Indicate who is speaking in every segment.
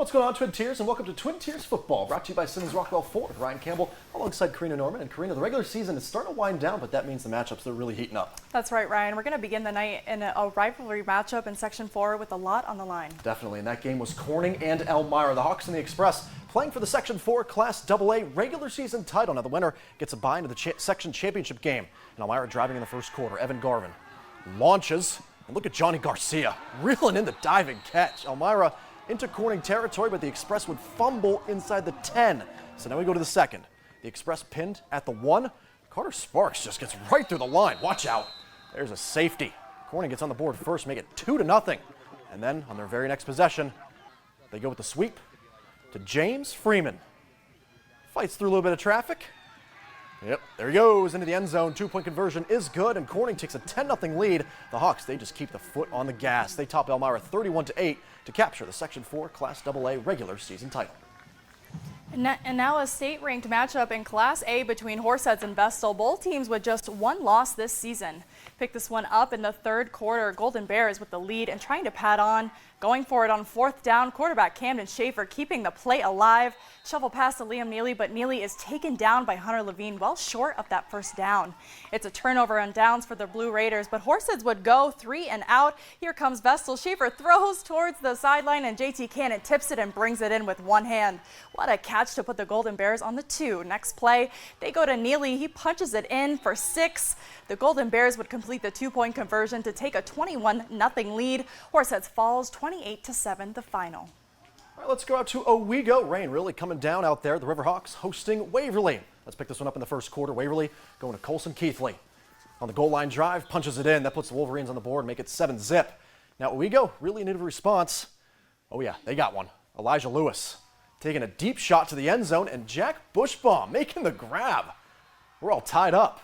Speaker 1: What's going on, Twin Tiers, and welcome to Twin Tiers Football, brought to you by Simmons Rockwell Ford. Ryan Campbell alongside Karina Norman. And Karina, the regular season is starting to wind down, but that means the matchups are really heating up.
Speaker 2: That's right, Ryan. We're going to begin the night in a rivalry matchup in Section 4 with a lot on the line.
Speaker 1: Definitely, and that game was Corning and Elmira. The Hawks and the Express playing for the Section 4 Class AA regular season title. Now the winner gets a bye into the section championship game. And Elmira driving in the first quarter. Evan Garvin launches, and look at Johnny Garcia reeling in the diving catch. Elmira into Corning territory, but the Express would fumble inside the 10. So now we go to the second. The Express pinned at the 1. Carter Sparks just gets right through the line. Watch out. There's a safety. Corning gets on the board first, make it 2-0. And then on their very next possession, they go with the sweep to James Freeman. Fights through a little bit of traffic. Yep, there he goes into the end zone. 2-point conversion is good, and Corning takes a 10-0 lead. The Hawks, they just keep the foot on the gas. They top Elmira 31-8 to capture the Section 4 Class AA regular season title.
Speaker 2: And now a state-ranked matchup in Class A between Horseheads and Vestal. Both teams with just one loss this season. Pick this one up in the third quarter. Golden Bears with the lead and trying to pad on. Going for it on fourth down, quarterback Camden Schaefer keeping the play alive. Shovel pass to Liam Neely, but Neely is taken down by Hunter Levine, well short of that first down. It's a turnover on downs for the Blue Raiders, but Horseheads would go 3 and out. Here comes Vestal. Schaefer throws towards the sideline, and JT Cannon tips it and brings it in with one hand. What a catch to put the Golden Bears on the 2. Next play, they go to Neely. He punches it in for 6. The Golden Bears would complete the 2-point conversion to take a 21-0 lead. Horseheads falls 28-7 the final.
Speaker 1: All right, let's go out to Owego. Rain really coming down out there. The Riverhawks hosting Waverly. Let's pick this one up in the first quarter. Waverly going to Colson Keithley. On the goal line drive, punches it in. That puts the Wolverines on the board, make it 7-zip. Now Owego really needed a response. Oh yeah, they got one. Elijah Lewis taking a deep shot to the end zone, and Jack Bushbaum making the grab. We're all tied up.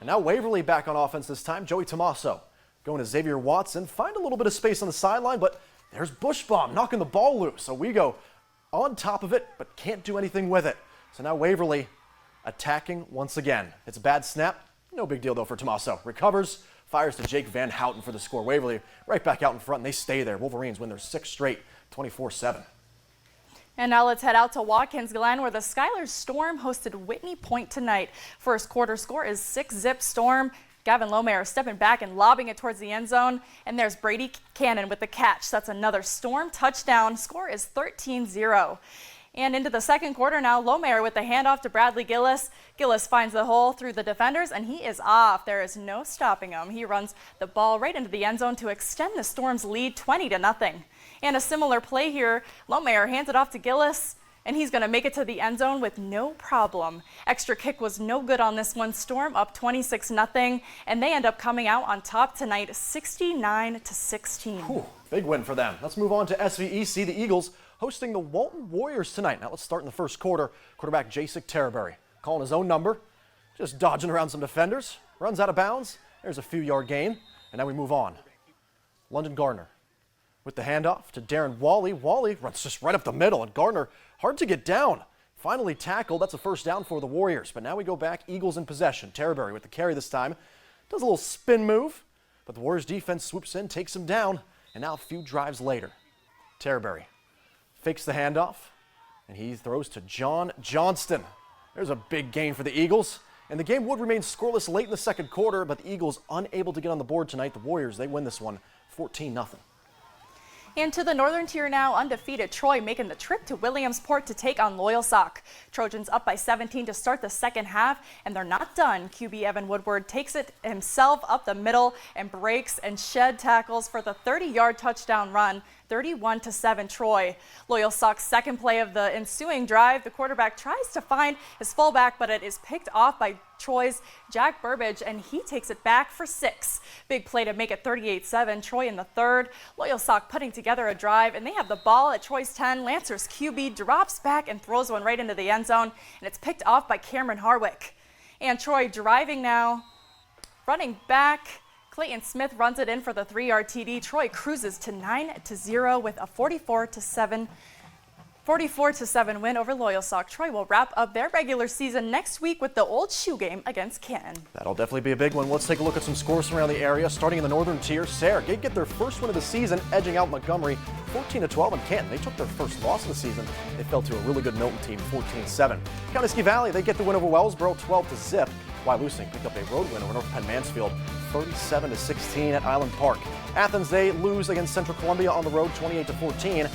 Speaker 1: And now Waverly back on offense this time. Joey Tomaso going to Xavier Watson. Find a little bit of space on the sideline, but there's Bushbaum knocking the ball loose. So we go on top of it, but can't do anything with it. So now Waverly attacking once again. It's a bad snap. No big deal, though, for Tomaso. Recovers, fires to Jake Van Houten for the score. Waverly right back out in front, and they stay there. Wolverines win their 6th straight, 24-7.
Speaker 2: And now let's head out to Watkins Glen, where the Schuyler Storm hosted Whitney Point tonight. First quarter score is 6-zip Storm. Gavin Lomayer stepping back and lobbing it towards the end zone. And there's Brady Cannon with the catch. That's another Storm touchdown. Score is 13-0. And into the second quarter now, Lomayer with the handoff to Bradley Gillis. Gillis finds the hole through the defenders, and he is off. There is no stopping him. He runs the ball right into the end zone to extend the Storm's lead 20-0. And a similar play here, Lomayer hands it off to Gillis, and he's going to make it to the end zone with no problem. Extra kick was no good on this one. Storm up 26-0, and they end up coming out on top tonight, 69-16.
Speaker 1: Big win for them. Let's move on to SVEC. The Eagles hosting the Walton Warriors tonight. Now let's start in the first quarter. Quarterback Jacek Terraberry calling his own number, just dodging around some defenders, runs out of bounds. There's a few-yard gain, and now we move on. London Gardner with the handoff to Darren Wally. Wally runs just right up the middle, and Gardner hard to get down. Finally tackled. That's a first down for the Warriors. But now we go back. Eagles in possession. Terraberry with the carry this time. Does a little spin move, but the Warriors defense swoops in, takes him down, and now a few drives later, Terraberry fakes the handoff, and he throws to John Johnston. There's a big gain for the Eagles, and the game would remain scoreless late in the second quarter, but the Eagles unable to get on the board tonight. The Warriors, they win this one 14-0.
Speaker 2: And to the northern tier now, undefeated Troy making the trip to Williamsport to take on Loyal Sock. Trojans up by 17 to start the second half, and they're not done. QB Evan Woodward takes it himself up the middle and breaks and shed tackles for the 30-yard touchdown run. 31-7 Troy. Loyal Sock's second play of the ensuing drive. The quarterback tries to find his fullback, but it is picked off by Troy's Jack Burbage, and he takes it back for 6. Big play to make it 38-7. Troy in the third. Loyal Sock putting together a drive, and they have the ball at Troy's 10. Lancer's QB drops back and throws one right into the end zone, and it's picked off by Cameron Harwick. And Troy driving now, running back. Clayton Smith runs it in for the 3-yard TD. Troy cruises to 9-0 with a 44-7 44-7 win over Loyalsock. Troy will wrap up their regular season next week with the old shoe game against Canton.
Speaker 1: That'll definitely be a big one. Let's take a look at some scores from around the area. Starting in the northern tier, Sayre did get their first win of the season, edging out Montgomery 14-12, and Canton, they took their first loss of the season. They fell to a really good Milton team, 14-7. County Valley, they get the win over Wellsboro, 12-0. Wyalusing picked up a road win over North Penn Mansfield, 37-16 at Island Park. Athens, they lose against Central Columbia on the road, 28-14.